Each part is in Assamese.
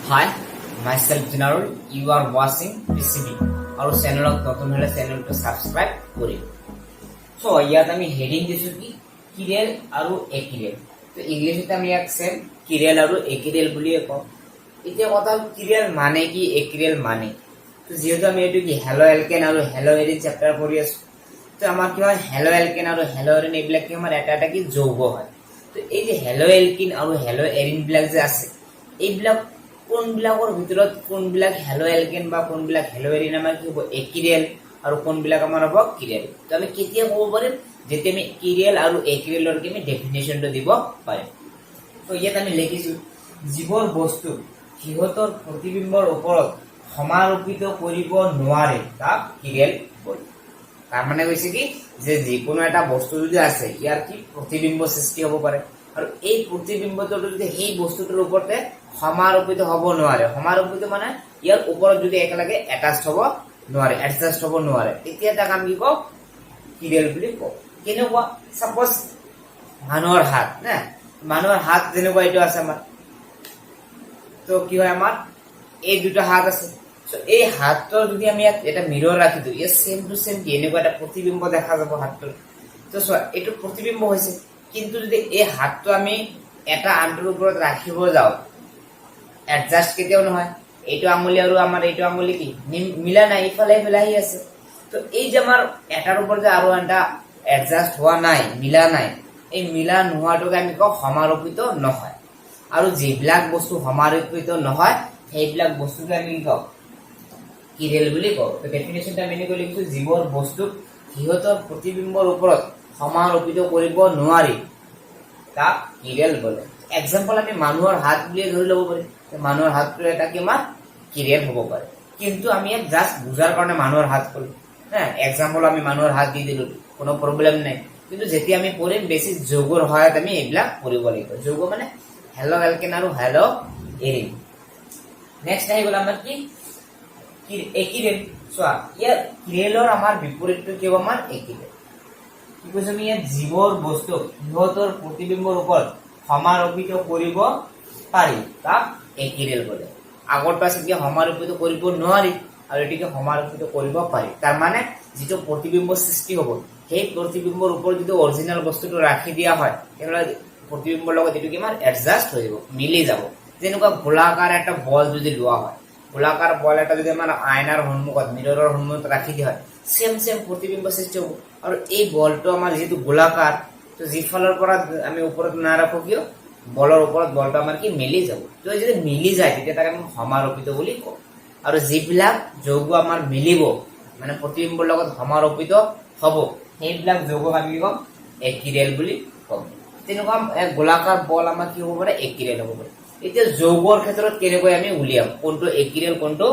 Hi, myself Jinarul. You are watching PCB. और चैनल नतुन हলে चैनलটো সাবস্ক্রাইব কৰিম। সো ইয়াত আমি হেডিং দিছো কি কিৰেল আৰু একিৰেল। তো ইংলিশত আমি ইয়াক সেম কিৰেল আৰু একিৰেল বুলিয়ে কওঁ। এতিয়া কথা কিৰেল মানে কি একিৰেল মানে। তো যেহেতু আমি এটো কি হেলো এলকেন আৰু হেলো এৰিন চ্যাপ্টাৰ কৰি আছো। তো আমাৰ কি হয় হেলো এলকেন আৰু হেলো এৰিন এইবিলাক কি আমাৰ এটা কি যৌগ হয়। তো এই যে হেলো এলকিন আৰু হেলো এৰিন বিলাক যে আছে এইবিলাক কোনবিলাকৰ ভিতৰত কোনবিলাক হেলো এলকেন বা কোনবিলাক হেলো এৰিন আমাৰ কি হ'ব একিৰেল আৰু কোনবিলাক আমাৰ হ'ব কিৰেল। তো আমি কেতিয়া ক'ব পাৰিম যেতিয়া আমি কিৰেল আৰু একিৰেলৰ কি আমি ডেফিনেশনটো দিব পাৰিম। তো ইয়াত আমি লিখিছো জীৱৰ বস্তু সিহঁতৰ প্ৰতিবিম্বৰ ওপৰত সমাৰোপিত কৰিব নোৱাৰে তাক কিৰেল বোলে। তাৰ মানে কৈছে কি যে যিকোনো এটা বস্তু যদি আছে ইয়াৰ কি প্ৰতিবিম্ব সৃষ্টি হ'ব পাৰে আৰু এই প্ৰতিবিম্বটো যদি সেই বস্তুটোৰ ওপৰতে সমাৰোপিত হ'ব নোৱাৰে। সমাৰোপিত মানে ইয়াৰ ওপৰত যদি একেলগে এটাচড হ'ব নোৱাৰে এডজাস্ট হ'ব নোৱাৰে তেতিয়া তাক আমি কি কওঁ কিৰেল বুলি কওঁ। কেনেকুৱা সাপোজ মানুহৰ হাত না মানুহৰ হাত যেনেকুৱা এইটো আছে আমাৰ তো কি হয় আমাৰ এই দুটো হাত আছে। সো এই হাতটো যদি আমি এটা মিৰৰ ৰাখি দিও ইয়া সেম টু সেম কি এনেকুৱা এটা প্ৰতিবিম্ব দেখা যাব হাতটোৰ। তো এইটো প্ৰতিবিম্ব হৈছে কিন্তু যদি এই হাতটো আমি এটা আনটোৰ ওপৰত ৰাখিব যাও এডজাস্ট কেতিয়াও নহয়। এইটো আঙুলি আৰু আমাৰ এইটো আঙুলি কি মিলা নাই ইফালে মিলাই আছে। তো এই যে আমাৰ এটাৰ ওপৰত যে আৰু এটা এডজাস্ট হোৱা নাই মিলা নাই এই মিলা নোহোৱাটোক আমি কওঁ সমাৰোপিত নহয়। আৰু যিবিলাক বস্তু সমাৰোপিত নহয় সেইবিলাক বস্তুকে আমি কি কওঁ কিৰেল বুলি কওঁ। তো ডেফিনেশনটা আমি এনেকৈ লিখিছো জীৱৰ বস্তুক সিহঁতৰ প্ৰতিবিম্বৰ ওপৰত সমাৰোপিত কৰিব নোৱাৰি তাক কিৰেল বোলে। এক্সাম্পল আমি মানুহৰ হাত বুলি ধৰি ল'ব পাৰি মানুহৰ হাতটো এটা কিমান কিৰেল হ'ব পাৰে কিন্তু আমি ইয়াক জাস্ট বুজাৰ কাৰণে মানুহৰ হাত কলো না এক্সাম্পল আমি মানুহৰ হাত দি দিলো কোনো প্ৰবলেম নাই। কিন্তু যেতিয়া আমি পঢ়িম বেছি যৌগৰ সহায়ত আমি এইবিলাক পঢ়িব লাগিব। যৌগ মানে হেলো এলকেন আৰু হেলো এৰিন। নেক্সট আহি গ'ল আমাৰ কি একিৰেল। চোৱা ইয়াৰ কিৰেলৰ আমাৰ বিপৰীতটো কি হ'ব আমাৰ একিৰেল। কি কৈছো আমি ইয়াত জীৱৰ বস্তু সিহঁতৰ প্ৰতিবিম্বৰ ওপৰত সমাৰোপিত কৰিব পাৰি তাক একিৰেল বোলে। আগৰটো আছে কি সমাৰোপিত কৰিব নোৱাৰি আৰু এটিকে সমাৰোপিত কৰিব পাৰি। তাৰ মানে যিটো প্ৰতিবিম্ব সৃষ্টি হ'ব সেই প্ৰতিবিম্বৰ ওপৰত যদি অৰিজিনাল বস্তুটো ৰাখি দিয়া হয় তেতিয়াহ'লে প্ৰতিবিম্বৰ লগত এটো কি আমাৰ এডজাস্ট হৈ যাব মিলি যাব। যেনেকুৱা গোলাকাৰ এটা বল যদি লোৱা হয় গোলাকাৰ বল এটা যদি আমাৰ আয়নাৰ সন্মুখত মিৰৰৰ সন্মুখত ৰাখি দিয়া হয় সেম সেম প্ৰতিবিম্ব সৃষ্টি হ'ব। আৰু এই বলটো আমাৰ যেহেতু গোলাকাৰ তো যিফালৰ পৰা আমি ওপৰত নাৰাখো কিয় বলৰ ওপৰত বলটো আমাৰ কি মিলি যাব। তো যদি মিলি যায় তেতিয়া তাক আমি সমাৰোপিত বুলি কওঁ। আৰু যিবিলাক যৌগ আমাৰ মিলিব মানে প্ৰতিবিম্বৰ লগত সমাৰোপিত হ'ব সেইবিলাক যৌগক আমি কি ক'ম একিৰেল বুলি ক'ম। তেনেকুৱা গোলাকাৰ বল আমাৰ কি হ'ব পাৰে একিৰেল হ'ব পাৰে। এতিয়া যৌগৰ ক্ষেত্ৰত কেনেকৈ আমি উলিয়াম কোনটো একিৰেল কোনটো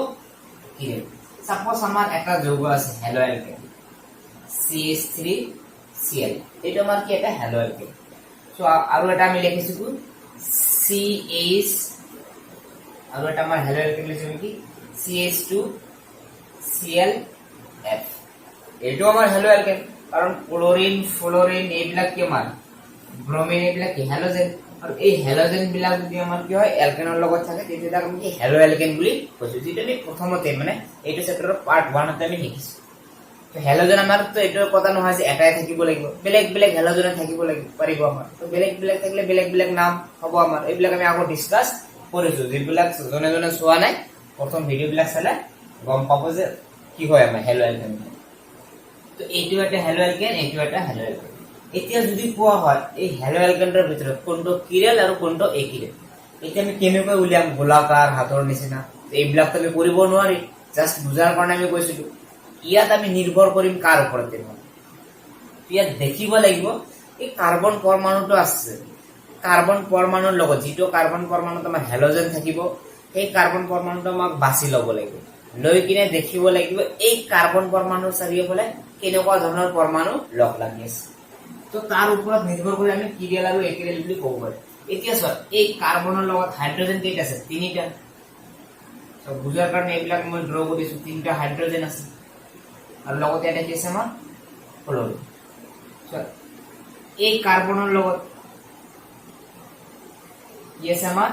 কিৰেল। সাপোজ আমাৰ এটা যৌগ আছে হেলো এলকেন CH3Cl এইটো আমাৰ কি এটা হেলো এলকেন। সো আৰু এটা আমি লিখিছো CH আৰু এটা আমাৰ হেলো এলকেন লিখিছো কি CH2ClF এইটো আমাৰ হেলো এলকেন কাৰণ ক্লোৰিন ফ্লোৰিন এইবিলাক কি আমাৰ ব্ৰোমিন এইবিলাক কি হেলোজেন আৰু এই হেলোজেন বিলাক যদি আমাৰ কি হয় এলকেনৰ লগত থাকে তেতিয়া আমি কি হেলো এলকেন বুলি কৈছো। যেটা আমি প্ৰথমতে মানে এইটো চেপ্টাৰৰ পাৰ্ট 1 তে আমি লিখিছো। তো হেলোজেন আমাৰ তো এইটোৰ কথা নহয় যে এটাই থাকিব লাগিব বেলেগ বেলেগ হেলোজেন থাকিব লাগিব পাৰিব আমাৰ। তো বেলেগ বেলেগ থাকিলে বেলেগ বেলেগ নাম হ'ব আমাৰ। এইবিলাক আমি আগত ডিসকাস কৰিছো যিবিলাক জনে জনে চোৱা নাই প্ৰথম ভিডিও বিলাক চালে গম পাব যে কি হয় আমাৰ হেলো এলকেন। তো এইটো এটা হেলো এলকেন এইটো এটা হেলো এলকেন। এতিয়া যদি কোৱা হয় এই হেলো এলকেনৰ ভিতৰত কোনটো কিৰেল আৰু কোনটো একিৰেল এতিয়া আমি কেনেকৈ উলিয়াম গোলাকাৰ হাতৰ নিচিনা এইবিলাক আমি কৰিব নোৱাৰি জাস্ট বুজাৰ কাৰণে আমি কৈছিলো। ইয়াত আমি নিৰ্ভৰ কৰিম কাৰ ওপৰত ইয়াত দেখিব লাগিব এই কাৰ্বন পৰমাণুটো আছে কাৰ্বন পৰমাণুৰ লগত যিটো কাৰ্বন পৰমাণুত আমাৰ হেলোজেন থাকিব সেই কাৰ্বন পৰমাণুটো আমাক বাছি ল'ব লাগিব লৈ কিনে দেখিব লাগিব এই কাৰ্বন পৰমাণুৰ চাৰিওফালে কেনেকুৱা ধৰণৰ পৰমাণু লগ লাগি আছে। তো তাৰ ওপৰত নিৰ্ভৰ কৰি আমি কিৰেল আৰু একিৰেল বুলি ক'ব পাৰো। এতিয়া চোৱা এই কাৰ্বনৰ লগত হাইড্ৰোজেন কেইটা আছে তিনিটা। তো বুজাৰ কাৰণে এইবিলাক মই ড্ৰ কৰিছো তিনিটা হাইড্ৰোজেন আছে আৰু লগতে এটা কি আছে আমাৰ ফ্লোৰিন। এই কাৰ্বনৰ লগত কি আছে আমাৰ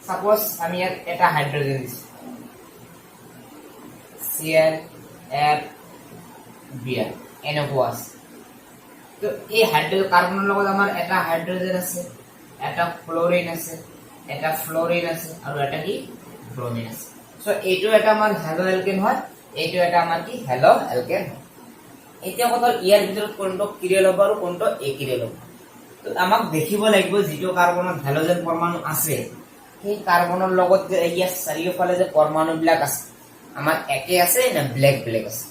সাপোজ আমি ইয়াত এটা হাইড্ৰোজেন দিছো ClF এনেকুৱা আছে তো এই হাইড্ৰোজেন কাৰ্বনৰ লগত আমাৰ এটা হাইড্ৰোজেন আছে এটা ফ্লোৰিন আছে এটা ফ্লোৰিন আছে আৰু এটা কি ব্ৰোমিন আছে সো এইটো এটা আমাৰ হ্যালো এলকেন হয় এইটো এটা আমাৰ কি হ্যালো এলকেন হয় এতিয়া কথা ইয়াৰ ভিতৰত কোনটো কিৰেল হ'ব আৰু কোনটো একিৰেল হ'ব তো আমাক দেখিব লাগিব যেটো কাৰ্বনত হাইড্ৰোজেন পৰমাণু আছে সেই কাৰ্বনৰ লগত যে ইয়াৰ চাৰিওফালে যে পৰমাণু বিলাক আছে আমাৰ একে আছে না ব্ল্যাক ব্ল্যাক আছে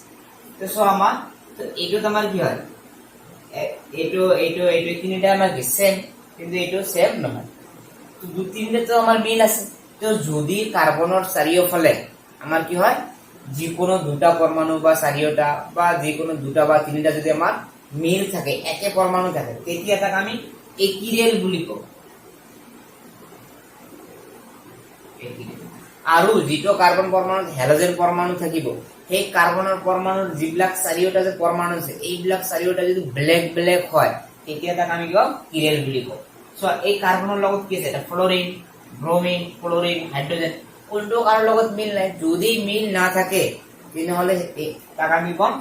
তো সো আমাৰ তো এইটো আমাৰ কি হয় এইটো তিনিটা আমাৰ কি সেম কিন্তু এইটো সেম নহয় তো দুই তিনটা তো আমাৰ মিল আছে তো যদি কাৰ্বনৰ চাৰিওফালে আমাৰ কি হয় যিকোনো দুটা পৰমাণু বা চাৰিটা বা যিকোনো দুটা বা তিনিটা যদি আমাৰ মিল থাকে একে পৰমাণু থাকে তেতিয়া তাক আমি একিৰেল বুলি কওঁ আৰু যেটো কাৰ্বন পৰমাণুত হাইড্ৰোজেন পৰমাণু থাকিব সেই কাৰ্বনৰ পৰমাণুৰ যিবিলাক চাৰিটা যে পৰমাণু আছে এইবিলাক চাৰিটা যদি ব্ল্যাক ব্ল্যাক হয় তেতিয়া তাক আমি কওঁ কিৰেল বুলি কওঁ সো এই কাৰ্বনৰ লগত কি আছে এটা ফ্লোৰিন ব্ৰোমিন ক্লোৰিন হাইড্ৰোজেন কোনটো কাৰো লগত মিল নাই যদি মিল না থাকে তেনেহলে তাক আমি কম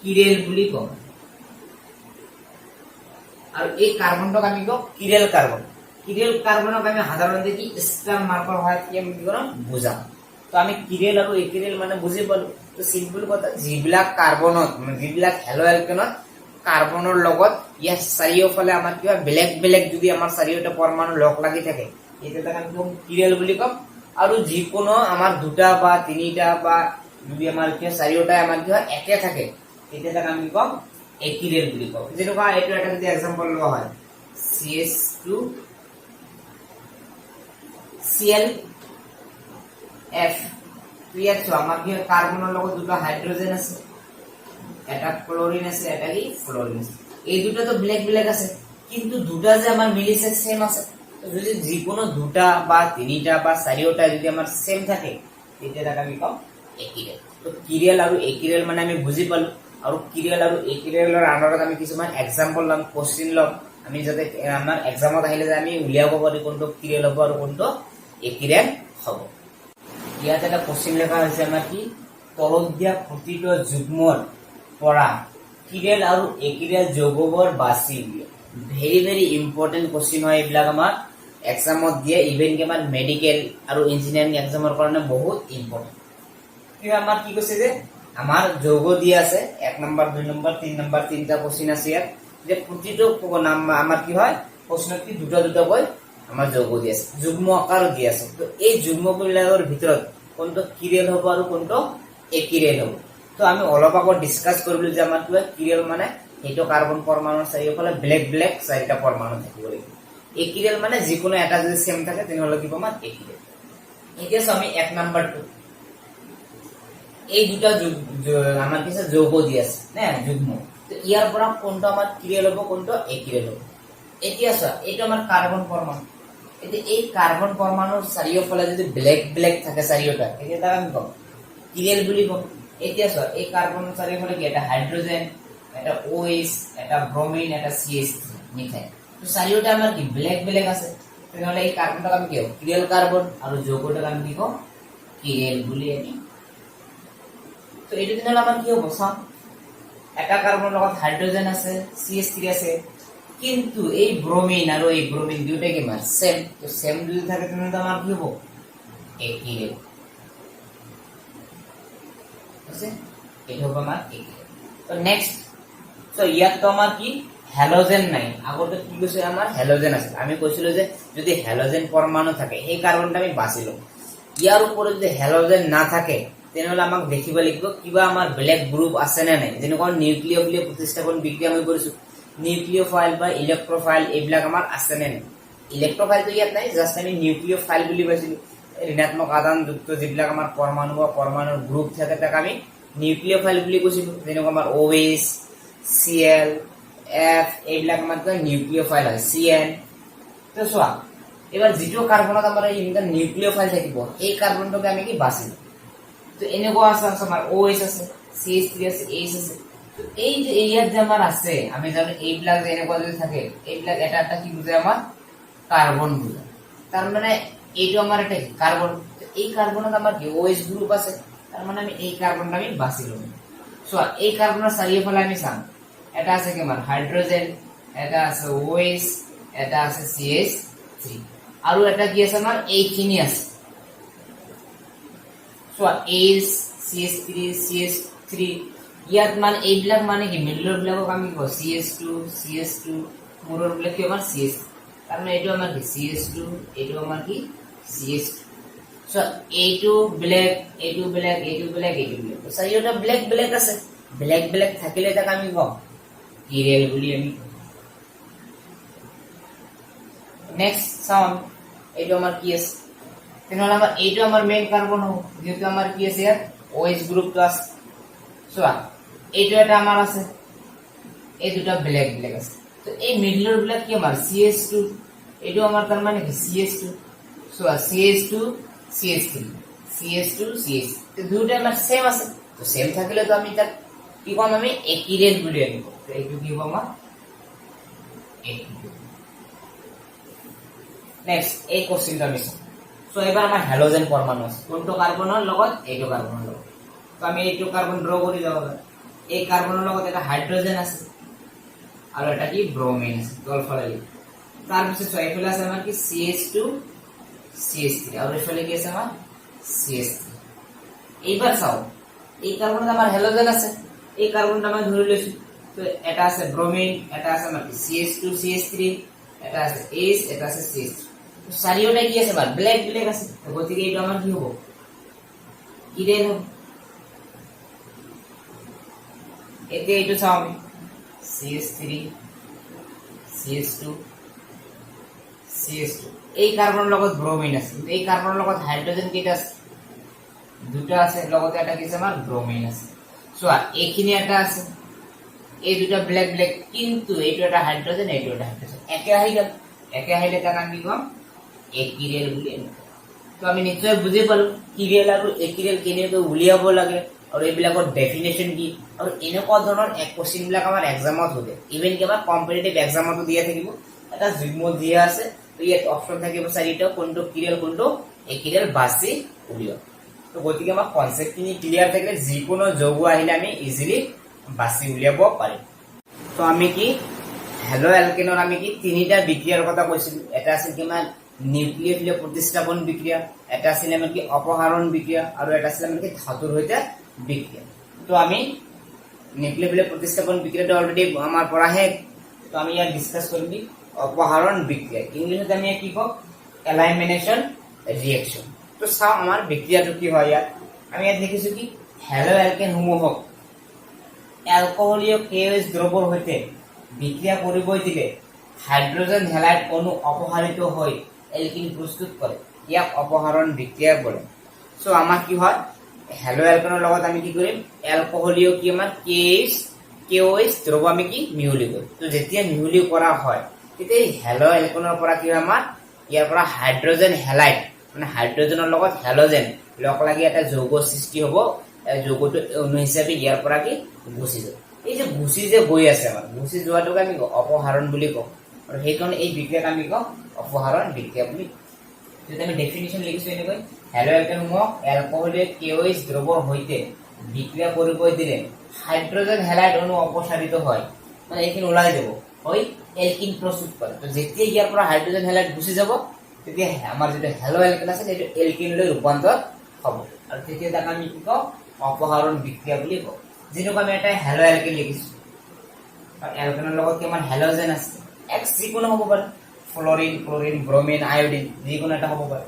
কিৰেল বুলি কওঁ আৰু এই কাৰ্বনটোক আমি কওঁ কিৰেল কাৰ্বনক আমি সাধাৰণতে কি ষ্টাৰ মাৰ্কৰ হয় কি আমি কি কৰোঁ বুজাম তো আমি কিৰেল আৰু একিৰেল মানে বুজি পালো তো সিম্পল কথা যিবিলাক কাৰ্বনত যিবিলাক হ্যালো এলকেনত কাৰ্বনৰ লগত ইয়াৰ চাৰিওফালে আমাৰ কিবা ব্ল্যাক ব্ল্যাক যদি আমাৰ চাৰিওটা পৰমাণু লগ লাগি থাকে এটা তাক আমি কম কিৰেল বুলি কম আৰু যিকোনো আমাৰ দুটা বা তিনিটা বা যদি আমাৰ কি চাৰিওটা আমাৰ কি হয় একে থাকে তেতিয়া তাক আমি কম একিৰেল বুলি কওঁ যেনেকুৱা এইটো এটা যদি एग्जांपल লোৱা হয় CH2 ClF ইয়াত আমাৰ কি কাৰ্বনৰ লগত দুটা হাইড্ৰোজেন আছে এটা ক্লোৰিন আছে এটা কি ফ্লোৰিন আছে এই দুটো তো ব্ল্যাক ব্ল্যাক আছে কিন্তু দুটা যে আমাৰ মিলিছে সেম আছে যদি যিকোনো দুটা বা তিনিটা বা চাৰিটা যদি আমাৰ সেম থাকে তেতিয়া তাক আমি কম একিৰেল তো কিৰেল আৰু একিৰেল মানে আমি বুজি পালো আৰু কিৰেল আৰু একিৰেলৰ আন্ডাৰত আমি কিছুমান एग्जांपल লম কোশ্চেন লম আমি যাতে আমাৰ एग्जामত আহিলে যে আমি উলিয়াব পাৰি কোনটো কিৰেল হ'ব আৰু কোনটো একিৰেল হ'ব ইয়াত এটা কোশ্চেন লেখা হৈছে আমাৰ কি তলত দিয়া প্ৰতিটো যুগ্মৰ পৰা কিৰেল আৰু একিৰেল যৌগবোৰ বাছি উলিয়া ভেৰি ইম্পৰ্টেন্ট কোশ্চেন হয় এইবিলাক আমাৰ एग्जामত দিয়ে ইভেন কি আমাৰ মেডিকেল আৰু ইঞ্জিনিয়াৰিং এক্সামৰ কাৰণে বহুত ইম্পৰ্টেন্ট কি আমাৰ কি কৈছে যে আমাৰ যৌগ দিয়া আছে 1 নম্বৰ 2 নম্বৰ 3 নম্বৰ তিনটা কোশ্চেন আছে ইয়াত যে প্ৰতিটো নাম আমাৰ কি হয় প্ৰশ্নত কি দুটা কৈ আমাৰ যৌগ দিয়া আছে যুগ্ম আকাৰ দিয়া আছে তো এই যুগ্মবিলাকৰ ভিতৰত কোনটো কিৰেল হ'ব আৰু কোনটো একিৰেল হ'ব তো আমি অলপ আগত ডিসকাস কৰিলো যে আমাৰ কি কিৰেল মানে এইটো কাৰ্বন পৰমাণুৰ চাৰিওফালে ব্ল্যাক ব্ল্যাক চাৰিটা পৰমাণু থাকিব লাগিব একিৰেল মানে যিকোনো এটা যদি সেম থাকে তেনেহলে কি পাম একিৰেল এতিয়া আমি 1 নম্বৰটো এই দুটা আমাৰ কিছু যৌগ দি আছে না যুগ্ম তো ইয়াৰ পৰা কোনটো আমাৰ কিৰেল হ'ব কোনটো একিৰেল হ'ব এতিয়া এটা আমাৰ কাৰ্বন পৰমাণু এতিয়া এই কাৰ্বন পৰমাণুৰ চাৰিওফালে যদি ব্ল্যাক ব্ল্যাক থাকে চাৰিওটা এতিয়া তাক আমি কম কিৰেল বুলি কম এতিয়া এই কাৰ্বনৰ চাৰিওফালে কি এটা হাইড্ৰোজেন এটা OH এটা ব্ৰোমিন এটা CH3 মিথাইল তো চাৰিওটা আমাৰ কি ব্ল্যাক ব্ল্যাক আছে তেনেহলে এই কাৰ্বনটাক আমি কি কম কিৰেল কাৰ্বন আৰু যৌগটাক আমি কি কম কিৰেল বুলি আমি তো এইটো তেনেহলে আমাৰ কি হ'ব চাম এটা কাৰ্বনৰ লগত হাইড্ৰোজেন আছে CH3 আছে কিন্তু এই ব্ৰোমিন আৰু এই ব্ৰোমিন দুইটা কি মাৰ সেম তো সেম যদি থাকে তেনেহলে আমাৰ কি হ'ব একিৰেল আছে এটা হ'ব আমাৰ একিৰেল তো নেক্সট তো ইয়াত তো আমাৰ কি হ্যালোজেন নাই আগতে কি কৈছে আমাৰ হ্যালোজেন আছে আমি কৈছিলো যে যদি হ্যালোজেন পৰমাণু থাকে এই কাৰ্বনটা আমি বাছিলো ইয়াৰ ওপৰত যদি হ্যালোজেন না থাকে তেনেহলে আমাক দেখিব লাগিব কিবা আমাৰ ব্ল্যাক গ্ৰুপ আছে না নাই যেনেকুৱা নিউক্লিওফিলিক প্ৰতিস্থাপন বিক্ৰিয়া আমি কৰিছো নিউক্লিওফাইল বা ইলেক্ট্ৰোফাইল এইবিলাক আমাৰ আছে না নাই ইলেক্ট্ৰোফাইল তো ইয়াত নাই জাস্ট আমি নিউক্লিওফাইল বুলি কৈছিলো ঋণাত্মক আধান যুক্ত যিবিলাক আমাৰ পৰমাণু বা পৰমাণুৰ গ্ৰুপ থাকে তাক আমি নিউক্লিওফাইল বুলি কৈছিলো যেনেকুৱা আমাৰ OH Cl F এইবিলাক আমাৰ নিউক্লিওফাইল হয় CN তো চোৱা এবাৰ যেটো কাৰ্বনত আমাৰ ইনকা নিউক্লিওফাইল থাকিব এই কাৰ্বনটোকে আমি কি বাছিলো তো এনেকুৱা আছে আমাৰ OH আছে CH3 আছে H আছে তো এই যে ইয়াত যে আমাৰ আছে আমি জানো এইবিলাক যে এনেকুৱা যদি থাকে এইবিলাক এটা কি বুঝায় আমাৰ কাৰ্বন বুঝায় তাৰ মানে এইটো আমাৰ এটা কাৰ্বন, এই কাৰ্বনত আমাৰ কি OH গ্ৰুপ আছে, তাৰ মানে আমি এই কাৰ্বনটা আমি বাছি লম। চোৱা এই কাৰ্বনৰ চাৰিওফালে আমি চাম, এটা আছে কি আমাৰ হাইড্ৰোজেন, এটা আছে OH, এটা আছে CH3 আৰু এটা কি আছে আমাৰ এইখিনি আছে। চোৱা H CH3 CH3 ইয়াত মানে এইবিলাক মানে কি মিডলৰ বিলাকক আমি কওঁ CH2 CH2 মূৰৰ বিলাক কি আমাৰ CH, কাৰণ এইটো আমাৰ কি CH2, এইটো আমাৰ কি CH2। সো এইটো ব্ল্যাক, এইটো ব্ল্যাক, এইটো ব্ল্যাক, এইটো ব্ল্যাক, তো চাৰিওটা ব্ল্যাক ব্ল্যাক আছে, ব্ল্যাক ব্ল্যাক থাকিলে তাক আমি কওঁ কিৰেল বুলি আমি। নেক্সট চাম এইটো আমাৰ কি আছে, তেনেহলে আমাৰ এইটো আমাৰ মেইন কাৰ্বন হ'ব, যেহেতু আমাৰ কি আছে ইয়াত OH গ্ৰুপটো আছে। চোৱা এইটো এটা আমাৰ আছে, এই দুটা ব্ল্যাক ব্ল্যাক আছে, তো এই মিডলৰ বিলাক কি আমাৰ CH2, এইটো আমাৰ তাৰ মানে কি CH2। চোৱা CH2 CH3 CH2 CH, তো দুটা আমাৰ সেম আছে, তো সেম থাকিলে তো আমি তাক কি কম আমি একিৰেল বুলি আনিব, তো এইটো কি হ'ব আমাৰ একিৰেল। নেক্সট এই কোশ্চেনটো আমি চাম। সো এবাৰ আমাৰ হেলোজেন পৰমাণু আছে, কোনটো কাৰ্বনৰ লগত এইটো কাৰ্বনৰ লগত, তো আমি এইটো কাৰ্বন ড্ৰ কৰি যাব পাৰো। এই কাৰ্বনৰ লগত এটা হাইড্ৰোজেন আছে আৰু এটা কি ব্ৰোমিন আছে, তলফালে তাৰ পিছত চোৱা এইফালে আছে আমাৰ কি CH2 CH3 আৰু এইফালে কি আছে আমাৰ CH3। এইবাৰ চাও এই কাৰ্বনত আমাৰ হেলোজেন আছে, এই কাৰ্বনটা আমি ধৰি লৈছো, তো এটা আছে ব্ৰোমিন, এটা আছে আমাৰ CH2 CH3, এটা আছে H, এটা আছে CH3, তো চাৰিওটা কি আছে আমাৰ ব্ল্যাক ব্ল্যাক আছে, তো গতিকে এইটো আমাৰ কি হ'ব কিৰেল হ'ব। এতিয়া এইটো চাও আমি CH3 CH2 CH2, এই কাৰ্বনৰ লগত ব্ৰোমিন আছে, এই কাৰ্বনৰ লগত হাইড্ৰোজেন কেইটা আছে দুটা আছে, লগতে এটা কি আছে আমাৰ ব্ৰোমিন আছে। চোৱা এইখিনি এটা আছে, এই দুটা ব্ল্যাক ব্ল্যাক, কিন্তু এইটো এটা হাইড্ৰোজেন, এইটো এটা হাইড্ৰোজেন, একে আহি গ'ল, একে আহিলে তাক আমি কম একিৰেল বুলি। তো আমি নিশ্চয় বুজি পালো কিৰেল আৰু একিৰেল কেনেকৈ উলিয়াব লাগে আৰু এইবিলাকৰ ডেফিনেশ্যন কি, আৰু এনেকুৱা ধৰণৰ এক কোশ্চেন বিলাক আমাৰ এক্সামত সোধে, ইভেন কি আমাৰ কম্পিটিটিভ এক্সামতো দিয়া থাকিব, এটা যুগ্ম দিয়া আছে, তো ইয়াত অপচন থাকিব চাৰিটা, কোনটো কিৰেল কোনটো একিৰেল বাছি উলিয়াও। তো গতিকে আমাৰ কনসেপ্ট খিনি ক্লিয়াৰ থাকিলে যিকোনো যৌগ আহিলে আমি ইজিলি বাছি উলিয়াব পাৰিম। তো আমি কি হেলো এলকেনৰ আমি কি তিনিটা বিক্ৰিয়াৰ কথা কৈছিলো, এটা আছিল কিমান নিউক্লিয়ফিলিয়া প্ৰতিস্থাপন বিক্ৰিয়া, এটা আছিল আমাৰ কি অপসাৰণ বিক্ৰিয়া, আৰু এটা আছিল আমাৰ কি ধাতুৰ সৈতে বিক্ৰিয়া। তো আমি নিউক্লিয়ফিলিয়া প্ৰতিস্থাপন বিক্ৰিয়াটো অলৰেডি আমাৰ পড়া শেষ, তো আমি ইয়াত ডিসকাস কৰিম অপসাৰণ বিক্ৰিয়া, ইংলিশত আমি কি কম এলাইমিনেশন ৰিঅ্যাকশন। তো চাও আমাৰ বিক্রিয়াটো কি হয়, ইয়াত আমি ইয়াত দেখিছো কি হেলো এলকেন সমূহক এলকহলীয় KOH দ্ৰৱৰ সৈতে বিক্ৰিয়া কৰিবই দিলে হাইড্ৰোজেন হেলাইড অণু অপসাৰিত হৈ এলকিন প্ৰস্তুত কৰে, ইয়াক অপসাৰণ বিক্ৰিয়া বলে। সো আমাৰ কি হয় হেলো এলকেনৰ লগত আমি কি কৰিম এলকহলীয় কি আমাৰ KOH দ্ৰৱ আমি কি মিহলি কৰিম। তো যেতিয়া মিহলি কৰা হয় তেতিয়া হেলো এলকেনৰ পৰা কি হয় আমাৰ ইয়াৰ পৰা হাইড্ৰোজেন হেলাইড মানে হাইড্ৰোজেনৰ লগত হেলোজেন লগ লাগি এটা যৌগ সৃষ্টি হ'ব, যৌগটো অণু হিচাপে ইয়াৰ পৰা কি গুচি যাব। এই যে গুচি যে গৈ আছে আমাৰ গুচি যোৱাটোক আমি অপসাৰণ বুলি কওঁ, আৰু সেইকাৰণে এই বিক্ৰিয়াক আমি কওঁ অপসাৰণ বিক্রিয়া বুলি। যদি আমি ডেফিনিশন লিখিছো এনেকৈ হেলো এলকেনসমূহক এলকহলীয় KOH দ্ৰৱৰ সৈতে বিক্ৰিয়া কৰিবই দিলে হাইড্ৰোজেন হেলাইড অণু অপসাৰিত হয়, মানে এইখিনি ওলাই যাব হৈ এলকিন প্ৰস্তুত কৰে। তো যেতিয়া ইয়াৰ পৰা হাইড্ৰোজেন হেলাইড গুচি যাব তেতিয়া আমাৰ যেটা হেলো এলকেন আছে সেইটো এলকিনলৈ ৰূপান্তৰ হ'ব, আৰু তেতিয়া তাক আমি কি কওঁ অপসাৰণ বিক্ৰিয়া বুলি কওঁ। যেনেকৈ আমি এটা হেলো এলকেন লিখিছো, আৰু এলকেনৰ লগত কি আমাৰ হেলোজেন আছে, এক্স যিকোনো হ'ব পাৰে, ফ্লোৰিন ক্লোৰিন ব্ৰোমিন আয়োডিন যিকোনো এটা হ'ব পাৰে।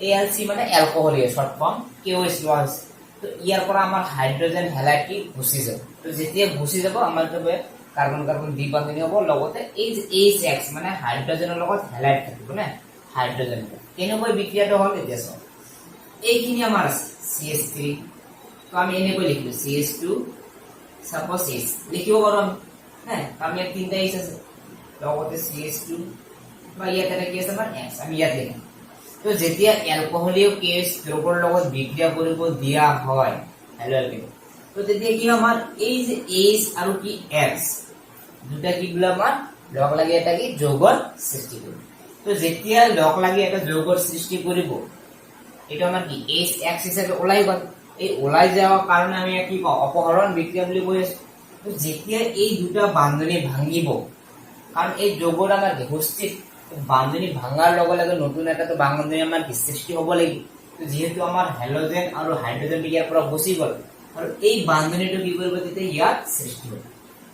ALC মানে এলকহলীয় শৰ্ট ফৰ্ম KOH লোৱা হৈছে, তো ইয়াৰ পৰা আমাৰ হাইড্ৰোজেন হেলাইড কি গুচি যাব। তো যেতিয়া গুচি যাব আমাৰ কাৰ্বন কাৰ্বন দ্বিবন্ধনী হ'ব, লগতে এই যে HX মানে হাইড্ৰোজেনৰ লগত হেলাইড থাকিব না হাইড্ৰোজেন, কেনেকৈ বিক্ৰিয়াটো হ'ল এতিয়া চাওঁ। এইখিনি আমাৰ আছে CH3, তো আমি এনেকৈ লিখিলো CH2 সাপোজ H লিখিব পাৰো আমি হ্যাঁ, আমি ইয়াত তিনটা H আছে, লগতে CH2 বা ইয়াত এটা কি আছে আমাৰ X, আমি ইয়াত লিখিম। তো যেতিয়া এলকহলীয় KOH দ্ৰৱৰ লগত বিক্ৰিয়া কৰিব দিয়া হয় হেলো এলকেন, তো তেতিয়া কি আমাৰ এই যে H আৰু কি X দুটা কি বলে আমাৰ লগ লাগি এটা কি যৌগৰ সৃষ্টি কৰিব। তো যেতিয়া লগ লাগি এটা যৌগৰ সৃষ্টি কৰিব, এটা আমাৰ কি এইচ এক্স হিচাপে ওলাই গ'ল। এই ওলাই যাওয়ার কারণে আমি কি অপহরণ বিক্রিয়া বুলি কৈ আছো। তো যেতিয়া এই দুটা বান্ধনী ভাঙিব, কারণ এই যৌগটা আমার কি হোষ্টিক বান্ধনী ভাঙার লগে লগে নতুন এটা তো বান্ধনী আমার কি সৃষ্টি হব লাগিব। তো যেহেতু আমার হ্যালোজেন আর হাইড্রোজেন ইয়াৰ পৰা গুচি গল, আৰু এই বান্ধনীটো কি কৰিব তেতিয়া ইয়াৰ সৃষ্টি হ'ব।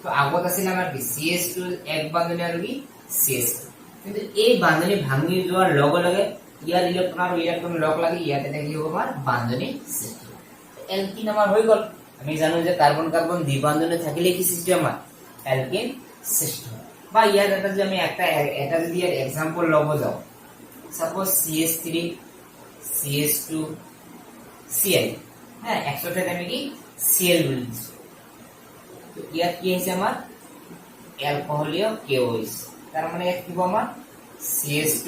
তো আগত আছিল আমাৰ কি CH2 এক বান্ধনী আৰু কি CH2, কিন্তু এই বান্ধনী ভাঙি যোৱাৰ লগে লগে ইয়াৰ ইলেক্ট্ৰন আৰু ইলেক্ট্ৰন লগ লাগি ইয়াতে কি হ'ব আমাৰ বান্ধনী সৃষ্টি হ'ব। এলকিন আমাৰ হৈ গল। আমি জানো যে কাৰ্বন কাৰ্বন দ্বিবান্ধনে থাকিলে কি সৃষ্টি আমাৰ এলকিন সৃষ্টি হয়। বা ইয়াৰ এটা যে আমি এটা যদি ইয়াৰ এক্সাম্পল লব যাও, সাপোজ CH3 CH2 Cl, হ্যাঁ একসাথে আমি কি Cl বলি দিছো। তো ইয়াত কি আছে আমাৰ অ্যালকোহলীয় KOH, তাৰ মানে ইয়াত কি আমাৰ CH2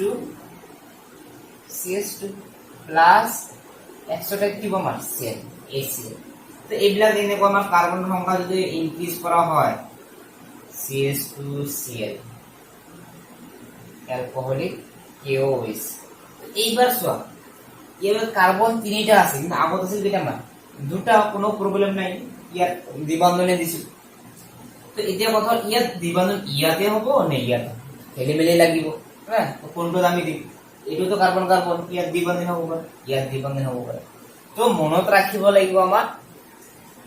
প্লাস একসাথে কি আমাৰ Cl HCl। তো এইবিলাক এনেকুৱা আমাৰ কাৰ্বন সংখ্যা যদি ইনক্ৰিজ কৰা হয় CH2Cl অ্যালকোহলিক KOH। এইবাৰ চোৱা ইয়াৰ কার্বন তিনিটা আছে, কিন্তু আগত আছিল কেইটামান দুটা, কোনো প্রবলেম নাই, ইয়াত দ্বিবন্ধনে দিছো। তো এতিয়া কথা ইয়াত দ্বিবন্ধন ইয়াতে হ'ব নে ইয়াতে খেলি মেলি লাগিব, হ্যাঁ তো কোনটো আমি দিম, এইটো তো কার্বন কার্বন ইয়াত দ্বিবন্ধন হ'ব পাৰে, ইয়াত দ্বিবন্ধন হ'ব পাৰে। তো মনত ৰাখিব লাগিব আমাৰ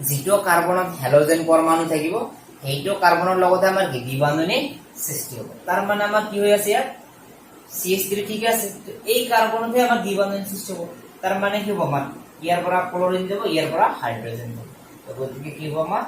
যিটো কাৰ্বনত হ্যালোজেন পৰমাণু থাকিব সেইটো কাৰ্বনৰ লগতে আমাৰ কি দ্বিবন্ধনী সৃষ্টি হ'ব। তাৰ মানে আমাৰ কি হৈ আছে ইয়াত CH3 ঠিক আছে, তো এই কাৰ্বনতে আমাৰ দ্বিবন্ধনী সৃষ্টি হ'ব। তাৰ মানে কি হ'ব আমাৰ ইয়াৰ পৰা ক্লোৰিন যাব, ইয়াৰ পৰা হাইড্ৰোজেন যাব। তো গতিকে কি হ'ব আমাৰ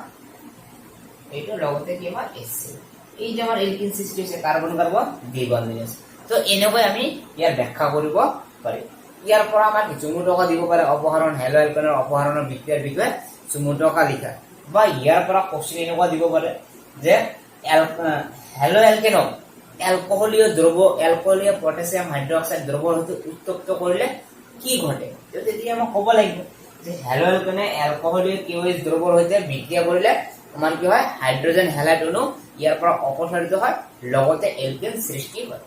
এইটো লগতে কি আমাৰ HCl। এই যে আমাৰ এলকিন সৃষ্টি হৈছে কাৰ্বন কাৰ্বন দ্বিবন্ধনী আছে। তো এনেকৈ আমি ইয়াৰ ব্যাখ্যা কৰিব পাৰিম। ইয়াৰ পৰা আমাৰ চুমু টকা দিব পাৰে অপহৰণ হ্যালো এলকেনৰ অপহৰণৰ বিক্ৰিয়াৰ বিষয়ে চুমু টকা লিখা, বা ইয়াৰ পৰা কোশ্চেন এনেকুৱা দিব পাৰে যে হ্যালো এলকেনক অ্যালকোহলীয় দ্ৰব্য অ্যালকোহলীয় পটাসিয়াম হাইড্ৰোক্সাইড দ্ৰব্যৰ সৈতে উত্তপ্ত কৰিলে কি ঘটে। তো তেতিয়া আমাক ক'ব লাগিব যে হ্যালো এলকেনে অ্যালকোহলীয় KOH দ্ৰব্যৰ সৈতে বিক্ৰিয়া কৰিলে আমাৰ কি হয় হাইড্ৰোজেন হ্যালাইড অণু ইয়াৰ পৰা অপসাৰিত হয়, লগতে এলকেন সৃষ্টি হয়।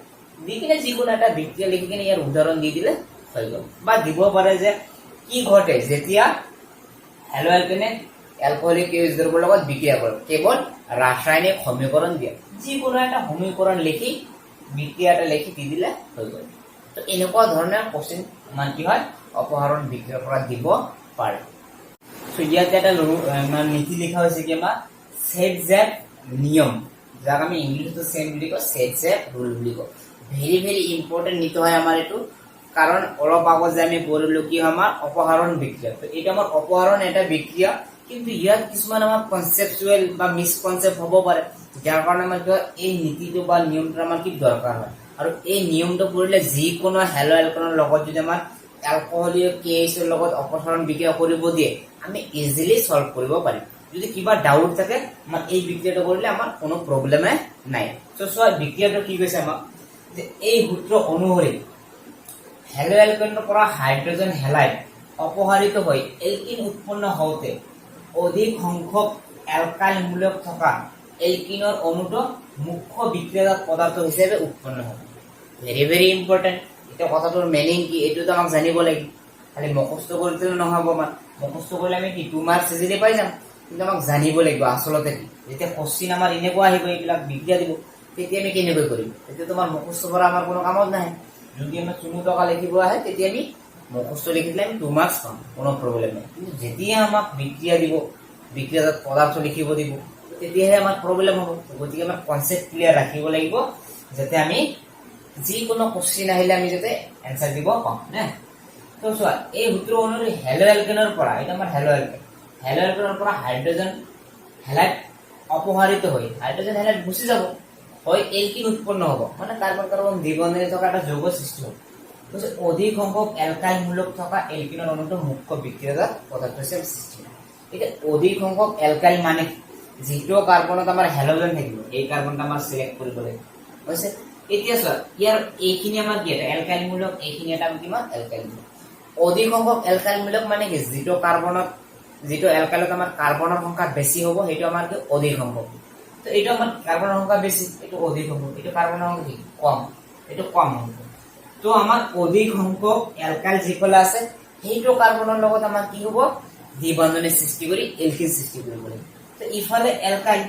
দি কিনে যিকোনো এটা বিক্ৰিয়া লিখি কিনে ইয়াৰ উদাহৰণ দি দিলে হৈ গ'ল। বা দিব পাৰে যে কি ঘটে যেতিয়া হ্যালো এলকেনে অ্যালকোহলিক KOH দ্ৰব্যৰ লগত বিক্ৰিয়া কৰে, কেৱল ৰাসায়নিক সমীকৰণ দিয়ে যিকোনো একটা সমীকৰণ লিখি বিক্ৰিয়াটা লিখি দি দিলে হৈ গ'ল। তো এনেকুৱা ধৰণৰ কোশ্চেন আমাৰ কি হয় অপহৰণ বিক্ৰিয়াৰ পৰা দিব পাৰে। তো ইয়াতে এটা নীতি লিখা হৈছে কি আমাৰ সেট জেপ নিয়ম, যাক আমি ইংলিশতো সেম বুলি কওঁ, সেট জেপ রুল বুলি কওঁ। ভেরি ভেরি ইম্পর্টেন্ট নীতি হয় আমাৰ এইটো, কাৰণ অলপ আগত যে আমি পঢ়িলো কি আমাৰ অপহৰণ বিক্ৰিয়া। তো এটা আমাৰ অপহৰণ এটা বিক্ৰিয়া, কিন্তু ইয়াত কিছুমান আমাৰ কনসেপচুৱেল বা মিসকনসেপ্ট হ'ব পাৰে, যাৰ কাৰণে আমাৰ এই নীতিটো বা নিয়মটো আমাৰ কি দৰকাৰ হয়। আৰু এই নিয়মটো পঢ়িলে যিকোনো হ্যালো এলকেনৰ লগত যদি আমাৰ অ্যালকোহলীয় KOH ৰ লগত অপসাৰণ বিক্ৰিয়া কৰিব দিয়ে আমি ইজিলি সলভ কৰিব পাৰিম। যদি কিবা ডাউট থাকে আমাৰ এই বিক্ৰিয়াটো কৰিলে আমাৰ কোনো প্ৰবলেমে নাই। তো চোৱা বিক্ৰিয়াটো কি কৈছে আমাক যে এই সূত্ৰ অনুসৰি হ্যালো এলকেনৰ পৰা হাইড্ৰোজেন হ্যালাইড অপসাৰিত হৈ এলকিন উৎপন্ন হওঁতে অধিক সংখ্যক অ্যালকাইল মূলক থকা এলকিনৰ অণুটো মুখ্য বিক্ৰিয়াজাত পদাৰ্থ হিচাপে উৎপন্ন হ'ব। Very very important. এটা কথাটোৰ মিনিং কি এইটো তো আমাক জানিব লাগিব, খালি মুখস্থ কৰিলে নহ'ব। আমাৰ মুখস্থ কৰিলে আমি কি 2 মাৰ্কস ইজিলি পাই যাম, কিন্তু আমাক জানিব লাগিব আচলতে কি। যেতিয়া কোশ্চিন আমাৰ এনেকুৱা আহিব এইবিলাক বিক্ৰিয়া দিব, তেতিয়া আমি কেনেকৈ কৰিম, তেতিয়া তোমাৰ মুখস্থ কৰা আমাৰ কোনো কামত নাহে। যদি আমাৰ চুমু টকা লিখিব আহে তেতিয়া আমি মুখস্থ লিখি দিলে আমি 2 মার্কস পাম, কোনো প্রবলেম নাই। কিন্তু যেতিয়া আমাক বিক্রিয়া দিব, বিক্রিয়াজাত পদার্থ লিখিব দিব, তেতিয়াহে আমাৰ প্ৰবলেম হ'ব। গতিকে আমাৰ কনসেপ্ট ক্লিয়াৰ ৰাখিব লাগিব, যাতে আমি যিকোনো কোশ্চিন আহিলে আমি যাতে এনসাৰ দিব পাম না। তো চোৱা এই সূত্ৰ অনুসৰি হ্যালো এলকেনৰ পৰা, এটা আমাৰ হ্যালো এলকেনৰ পৰা হাইড্ৰোজেন হ্যালাইড অপসাৰিত হৈ হাইড্রোজেন হ্যালাইড গুচি যাব, হয় এলকিন উৎপন্ন হ'ব, মানে কার্বন কার্বন দ্বিবন্ধনে থকা এটা যৌগ সৃষ্টি হ'ব। অধিক সংখ্যক অ্যালকাইল মূলক থকা এলকিনৰ অণুটো মুখ্য বিক্ৰিয়াজাত পদাৰ্থ হিচাপে সৃষ্টি হয়। এতিয়া অধিক সংখ্যক অ্যালকাইল মানে যিটো কাৰ্বনত আমাৰ হ্যালোজেন থাকিব, এই কাৰ্বনটা আমাৰ সিলেক্ট কৰিব লাগিব হৈছে। এতিয়া চোৱা ইয়াৰ এইখিনি আমাৰ কি এটা অ্যালকাইল মূলক, এইখিনি এটা কিমান অ্যালকাইল মূলক। অধিক সংখ্যক অ্যালকাইল মূলক মানে কি যিটো কার্বনত যিটো অ্যালকাইলত আমাৰ কাৰ্বনৰ সংখ্যা বেছি হ'ব সেইটো আমাৰ কি অধিক সংখ্যক। তো এইটো আমাৰ কাৰ্বনৰ সংখ্যা বেছি, এইটো অধিক হ'ব, এইটো কাৰ্বনৰ সংখ্যা কি কম। এইটো কম হ'ব। তো আমাৰ অধিক সংখ্যক এলকাইল যিকলা আছে সেইটো কাৰ্বনৰ লগত আমাৰ কি হ'ব দ্বিবন্ধনী সৃষ্টি কৰি এলকিন সৃষ্টি কৰিব লাগিব। তো ইফালে এলকাইল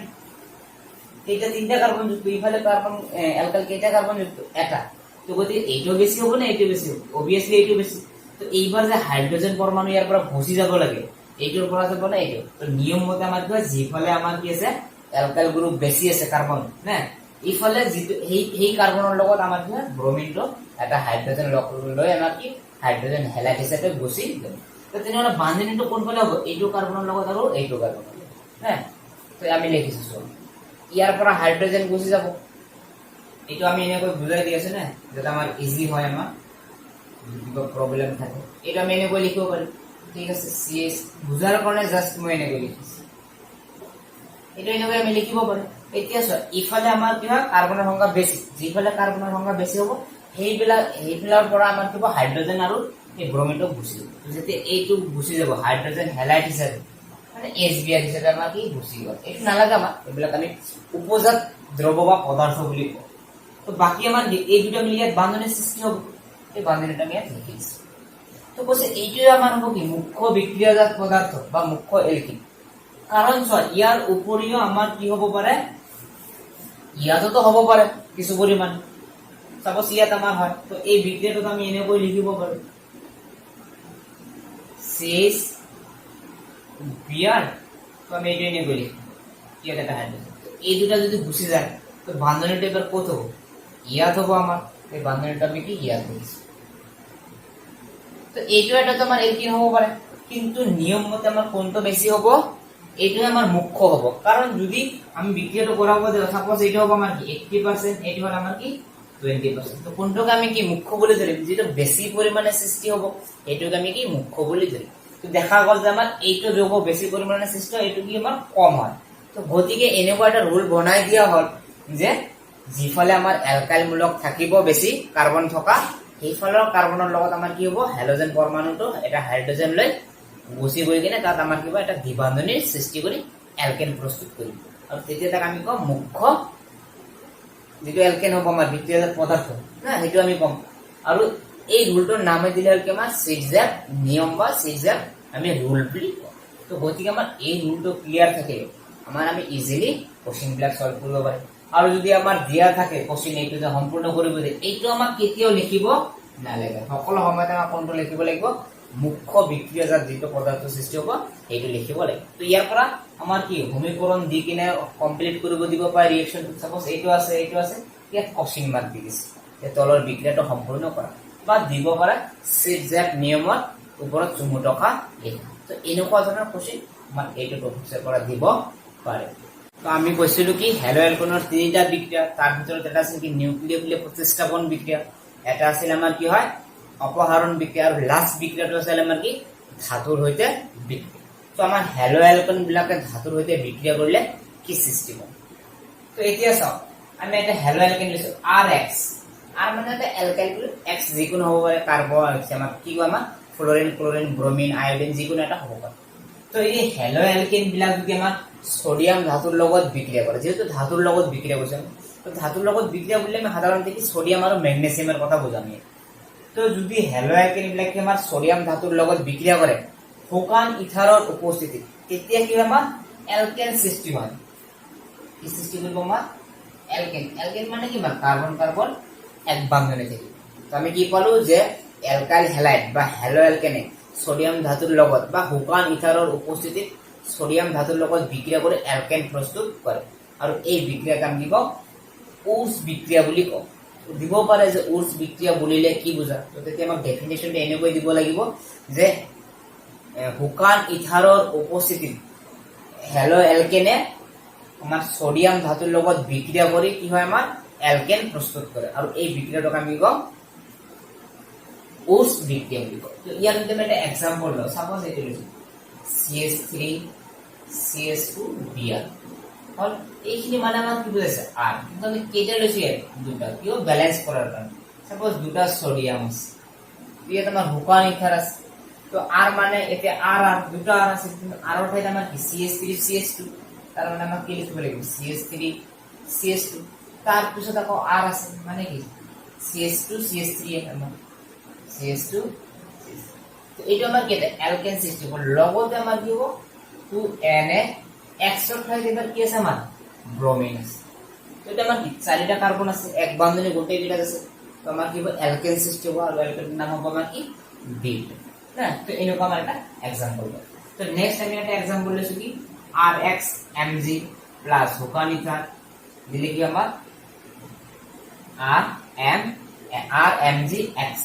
এইটা তিনটা কার্বন যুক্ত, ইফালে কার্বন অ্যালকাইল কেইটা কার্বন যুক্ত এটা। তো গতি এইটাও বেশি হবে না এইটাও বেশি হবে, অবভিয়াসলি এইটাও বেশি। তো এইবার যে হাইড্রোজেন পরমাণু ইয়াৰ পৰা ভসি যাব লাগে এইটোৰ পৰা যাব না এইটো। তো নিয়ম মতে আমাৰ কি হয় যিফালে আমাৰ কি আছে অ্যালকাইল গ্ৰুপ বেশি আছে কাৰ্বন না ইফালে যিটো এই কাৰ্বনৰ লগত আমাৰ কি হয় ব্ৰোমিনটো এটা হাইড্ৰোজেন লগ লৈ আমাৰ কি হাইড্রোজেন হেলাইড হিচাপে গুচি যাব। তো তেনেহলে বান্ধনীটো কোনফালে হ'ব এইটো কাৰ্বনৰ লগত আৰু এইটো কাৰ্বনৰ লগত না। তো আমি লিখিছো ইয়াৰ পৰা হাইড্রোজেন গুচি যাব, এইটো আমি এনেকৈ বুজাই দি আছো না যাতে আমাৰ ইজি হয়, আমাৰ কিবা প্ৰব্লেম থাকে এইটো আমি এনেকৈ লিখিব পাৰিম। ঠিক আছে CH বুজাৰ কাৰণে জাস্ট মই এনেকৈ লিখিছো, এইটো এনেকৈ আমি লিখিব পাৰিম। এতিয়া চোৱা ইফালে আমাৰ কি হয় কাৰ্বনৰ সংখ্যা বেছি, যিফালে কাৰ্বনৰ সংখ্যা বেছি হ'ব সেইবিলাকৰ পৰা আমাৰ কি হ'ব হাইড্ৰোজেন আৰু এই ব্ৰোমিনটো গুচি যাব। যেতিয়া এইটো গুচি যাব হাইড্ৰোজেন হেলাইড হিচাপে মানে HBr হিচাপে আমাৰ কি গুচি গ'ল, এইটো নালাগে আমাৰ, এইবিলাক আমি উপজাত দ্ৰব্য বা পদাৰ্থ বুলি কওঁ। তো বাকি আমাৰ এই দুটা মিলি ইয়াত বান্ধনীৰ সৃষ্টি হ'ব, এই বান্ধনীটা আমি ইয়াত লিখি দিছো। তো কৈছে এইটোৱে আমাৰ হ'ব কি মুখ্য বিক্ৰিয়াজাত পদাৰ্থ বা মুখ্য এলকিন। কাৰণ চোৱা ইয়াৰ উপৰিও আমাৰ কি হ'ব পাৰে ইয়াতো হ'ব পাৰে কিছু পৰিমাণ, সাপোজ ইয়াত আমাৰ হয় তো এই বিক্ৰিয়াটোত আমি এনেকৈ লিখিব পাৰো CH Br, তো আমি এইটো এনেকৈ লিখিম ইয়াত এটা হাইড্ৰোজেন। এই দুটা যদি গুচি যায় তো বান্ধনীটা এবাৰ কত হবে ইয়াত হ'ব আমাৰ, এই বান্ধনীটা আমি কি ইয়াত লিখিছো। তো এইটো এটা তো আমাৰ এলকিন হ'ব পাৰে, কিন্তু নিয়ম মতে আমাৰ কোনটো বেছি হ'ব এইটো আমাৰ মুখ্য হ'ব। কাৰণ যদি আমি বিক্ৰিয়াটো কৰাব দেও সাপোজ এইটো হ'ব আমাৰ কি 80%, এইটো হ'ল আমাৰ কি 20%। তো কোনটোকে আমি কি মুখ্য বুলি ধৰিম, যেটো বেছি পৰিমাণে সৃষ্টি হ'ব এইটোকে আমি কি মুখ্য বুলি ধৰিম। তো দেখা গ'ল যে আমাৰ এইটো যৌগ বেছি পৰিমাণে সৃষ্টি হয়, এইটো কি আমাৰ কম হয়। তো গতিকে এনেকুৱা এটা ৰুল বনাই দিয়া হ'ল যে যিফালে আমাৰ এলকাইল মূলক থাকিব বেছি কাৰ্বন থকা সেইফালৰ কাৰ্বনৰ লগত আমাৰ কি হ'ব হেলোজেন পৰমাণুটো এটা হাইড্ৰোজেন লৈ গুচি গৈ কিনে তাত আমাৰ কিবা এটা দ্বিবন্ধনীৰ সৃষ্টি কৰি এলকেন প্ৰস্তুত কৰিব, আৰু তেতিয়া তাক আমি কম মুখ্য যেটো এলকেন হ'ব আমাৰ বিক্ৰিয়াজাত পদাৰ্থ না, সেইটো আমি কম। আৰু এই ৰুলটোৰ নামে দিলে হ'ল কি আমাৰ সিগজ্যাগ নিয়ম বা সিগজ্যাগ আমি ৰুল বুলি কওঁ। তো গতিকে আমাৰ এই ৰুলটো ক্লিয়াৰ থাকে আমাৰ আমি ইজিলি কোশ্চেন বিলাক সলভ কৰিব পাৰিম। আৰু যদি আমাৰ দিয়া থাকে কোশ্চেন এইটো যে সম্পূৰ্ণ কৰিব দিয়ে এইটো আমাক কেতিয়াও লিখিব নালাগে, সকলো সময়তে আমাক কোনটো লিখিব লাগিব মুখ্য বিক্রিয়াজাত যেটো পদাৰ্থ সৃষ্টি হ'ব এইটো লিখিব লাগিব। তো ইয়াৰ পৰা আমাৰ কি সমীকৰণ দি কিনে কমপ্লিট কৰিব দিব পাৰে ৰিএকচন। সাপোজ এইটো আছে ইয়াত কোশ্চেন মাৰ্ক দি দিছে যে তলৰ বিক্ৰিয়াটো সম্পূৰ্ণ কৰা, বা দিব পাৰে সিগজ্যাগ নিয়মৰ ওপৰত চুমু টকা লিখা। তো এনেকুৱা ধৰণৰ কোশ্চেন আমাৰ এইটো টপিকৰ পৰা দিব পাৰে। তো আমি কৈছিলো কি হেলো এলকনৰ তিনিটা বিক্ৰিয়া, তাৰ ভিতৰত এটা আছিল কি নিউক্লিয়ফিলিক প্ৰতিস্থাপন বিক্ৰিয়া, এটা আছিল আমাৰ কি হয় অপহৰণ বিক্ৰিয়া, আৰু লাস্ট বিক্ৰিয়াটো আছিল আমাৰ কি ধাতুৰ সৈতে বিক্ৰিয়া। তো আমাৰ হেলো এলকন বিলাকে ধাতুৰ সৈতে বিক্ৰিয়া কৰিলে কি সৃষ্টি হয়। তো এতিয়া চাও আমি এটা হেলো এলকেন লৈছো RX, আর মানে এটা এলকাইল গ্রুপ, X যিকোনো হ'ব পাৰে কাৰ্বন আমাৰ কি কয় আমাৰ ফ্লোৰিন ক্লোৰিন ব্ৰোমিন আয়োডিন যিকোনো এটা হ'ব পাৰে। তো এই হেলো এলকেন বিলাক যদি আমাৰ সোডিয়াম ধাতুৰ লগত বিক্ৰিয়া কৰে, যেহেতু ধাতুৰ লগত বিক্ৰিয়া কৰিছে তো ধাতুৰ লগত বিক্ৰিয়া বুলিলে আমি সাধাৰণতে কি সোডিয়াম আৰু ম্যাগনেসিয়ামৰ কথা বুজাম। তো যদি হেলো এলকেন বিলাকে আমাৰ সোডিয়াম ধাতুৰ লগত বিক্ৰিয়া কৰে শুকান ইথাৰৰ উপস্থিতিত তেতিয়া কি হয় আমাৰ এলকেন সৃষ্টি হয়। কি সৃষ্টি কৰিব আমাৰ এলকেন, এলকেন মানে কি কার্বন কার্বন এক বান্ধনে থাকে। তো আমি কি পালো যে এলকাইল হ্যালাইড বা হেলো এলকেনে সোডিয়াম ধাতুৰ লগত বা শুকান ইথাৰৰ উপস্থিতিত সোডিয়াম ধাতুৰ লগত বিক্ৰিয়া কৰি এলকেন প্ৰস্তুত কৰে, আৰু এই বিক্ৰিয়াক আমি কি কওঁ উৰ্জ বিক্ৰিয়া বুলি কওঁ। দিব পাৰে যে উৰ্জ বিক্রিয়া বুলিলে কি বুজা, তো তেতিয়া আমাক ডেফিনেশনটো এনেকৈ দিব লাগিব যে শুকান ইথাৰৰ উপস্থিতিত হেলো এলকেনে আমাৰ সোডিয়াম ধাতুৰ লগত বিক্ৰিয়া কৰি কি হয় আমাৰ এলকেন প্ৰস্তুত কৰে, আৰু এই বিক্ৰিয়াটোক আমি কওঁ উৰ্জ বিক্ৰিয়া বুলি কওঁ। তো ইয়াৰ যদি আমি এটা এক্সাম্পল লওঁ, সাপোজ এইটো লৈছো CH3 CH2 Br হল, এইখিনি মানে আমাক কি বুজাইছে R, কিন্তু আমি কেইটা লৈছো ইয়াত দুটা, কিয় ব্যালেন্স কৰাৰ কাৰণে। সাপোজ দুটা সোডিয়াম আছে, ইয়াত আমাৰ শুকান ইথাৰ আছে, তো R মানে এতিয়া R দুটা R আছে, কিন্তু R ৰ ঠাইত আমাৰ কি CH3 CH2, তাৰ মানে আমাক কি লিখিব লাগিব CH3 CH2, তাৰ পিছত আকৌ R আছে মানে কি CH2 CH3 আমাৰ CH2 তো এইটো আমাৰ কি এলকেন সৃষ্টি হ'ব লগতে আমাৰ কি হ'ব 2Na X ৰ ঠাইত এবাৰ কি আছে আমাৰ ব্ৰোমিন আছে তো এটা আমাৰ চাৰিটা কাৰ্বন আছে এক বান্ধনী গোটেই কেইটা আছে তো আমাৰ কি হ'ব এলকেন সৃষ্টি হ'ব আৰু এলকেনৰ নাম হ'ব আমাৰ কি বিট না তো এনেকুৱা আমাৰ এটা এক্সাম্পল হয় তো নেক্সট আমি এটা এক্সাম্পল লৈছো কি RxMg প্লাস হুকানিথার দিলে কি আমার RMgX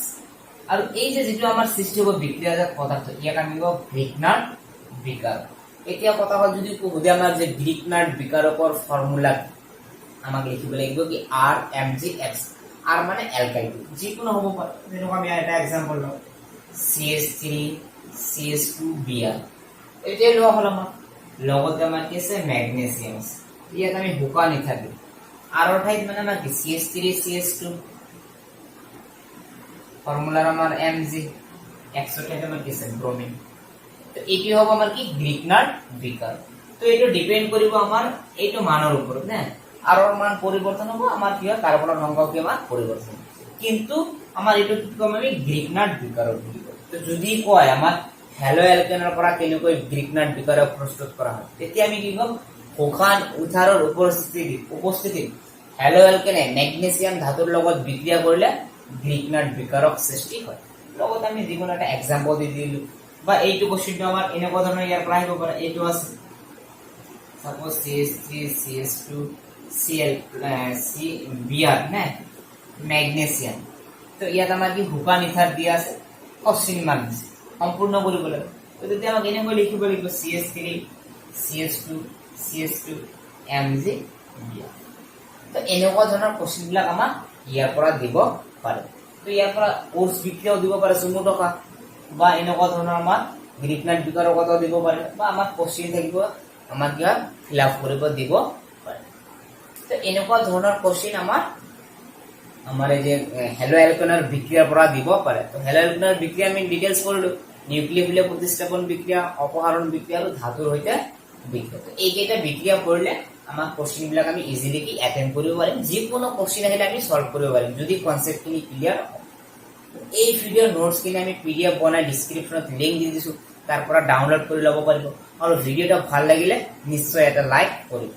আর এই যে যেটো আমার সৃষ্টি হ'ব বিক্রিয়াজাত পদার্থ ইয়াক আমি কব গ্রিকনার্ড বিকার এতিয়া কথা হল যদি কোহুদে আমাৰ যে গ্ৰিকনাৰ্ড বিকাৰৰ ফৰ্মুলা আমাক লিখিব লাগিব কি RMgX আৰ মানে অ্যালকাইল যিকোনো হ'ব পাৰে যেনেকৈ আমি এটা এক্সাম্পল লওঁ CH3 CH2Br এতিয়া লোৱা হল আমাৰ লগতে আমাৰ কি আছে ম্যাগনেসিয়াম আছে ইয়াত আমি হুকানিথাৰ দিম আৰ ঠাইত মানে আমাৰ কি CH3 CH2 ফৰ্মুলাৰ আমাৰ Mg X ৰ ঠাইত আমাৰ কি আছে ব্ৰোমিন তো এটি হ'ব আমাৰ কি গ্ৰিকনাৰ্ড বিকাৰ তো এটো ডিপেন্ড কৰিব আমাৰ এইটো মানৰ ওপৰত না আৰ মান পৰিবৰ্তন হ'ব আমাৰ কি হয় কাৰ্বনৰ সংখ্যাও কি আমাৰ পৰিবৰ্তন কিন্তু আমাৰ এটো কি কম আমি গ্ৰিকনাৰ্ড বিকাৰৰ বুলি কয় তো যদি কয় আমাৰ হ্যালো অ্যালকেনৰ পৰা কেনেকৈ গ্ৰিকনাৰ্ড বিকাৰক প্ৰস্তুত কৰা হয় তেতিয়া আমি কি কম হোকান উথাৰৰ উপস্থিতি হ্যালো অ্যালকেনে ম্যাগনেসিয়াম ধাতুৰ লগত বিক্ৰিয়া কৰিলে গ্রিকনার্ড বিকারক সৃষ্টি হয় লগত আমি যিকোনো এটা এক্সাম্পল দি দিলো বা এইটো কোশ্চেনটো আমাৰ এনেকুৱা ধৰণৰ ইয়াৰ পৰা আহিব পাৰে এইটো আছে suppose CH3 CH2 Cl Cbr না ম্যাগনেসিয়াম তো ইয়াত আমাৰ কি হুকানিথাৰ দিয়া আছে কোশ্চেন মান সম্পূৰ্ণ কৰিব লাগে তো তেতিয়া আমাক এনেকৈ লিখিব লাগিব CH3 CH2 CH2 Mg তো এনেকুৱা ধৰণৰ কোশ্চেন বিলাক আমাক ইয়াৰ পৰা দিব পাৰে তো ইয়াৰ পৰা কোৰ্স বিক্ৰিয়াও দিব পাৰে চুমু টকা বা এনেকুৱা ধৰণৰ আমাৰ গ্ৰিকনাৰ্ড বিকাৰৰ কথাও দিব পাৰে বা আমাক কোশ্চেন থাকিব আমাক ইয়াৰ ফিল আপ কৰিব দিব পাৰে তো এনেকুৱা ধৰণৰ কোশ্চেন আমাৰ এই যে হ্যালো অ্যালকেনৰ বিক্ৰিয়াৰ পৰা দিব পাৰে তো হ্যালো অ্যালকেনৰ বিক্ৰিয়া আমি ডিটেইলছ কৰিলো নিউক্লিওফিলিক প্ৰতিস্থাপন বিক্ৰিয়া অপহৰণ বিক্ৰিয়া আৰু ধাতুৰ সৈতে বিক্ৰিয়া তো এইকেইটা বিক্ৰিয়া কৰিলে আমাৰ কোশ্চেন বিলাক আমি ইজিলি কি অ্যাটেম্প কৰিব পাৰিম যিকোনো কোশ্চেন আহিলে আমি সলভ কৰিব পাৰিম যদি কনসেপ্টখিনি ক্লিয়াৰ হয় এই ভিডিঅ' নোটছখিনি আমি পিডিএফ বনাই ডেসক্ৰিপচনত লিংক দি দিছো তাৰ পৰা ডাউনলোড কৰি ল'ব পাৰিব আৰু ভিডিঅ'টো ভাল লাগিলে নিশ্চয় এটা লাইক কৰিব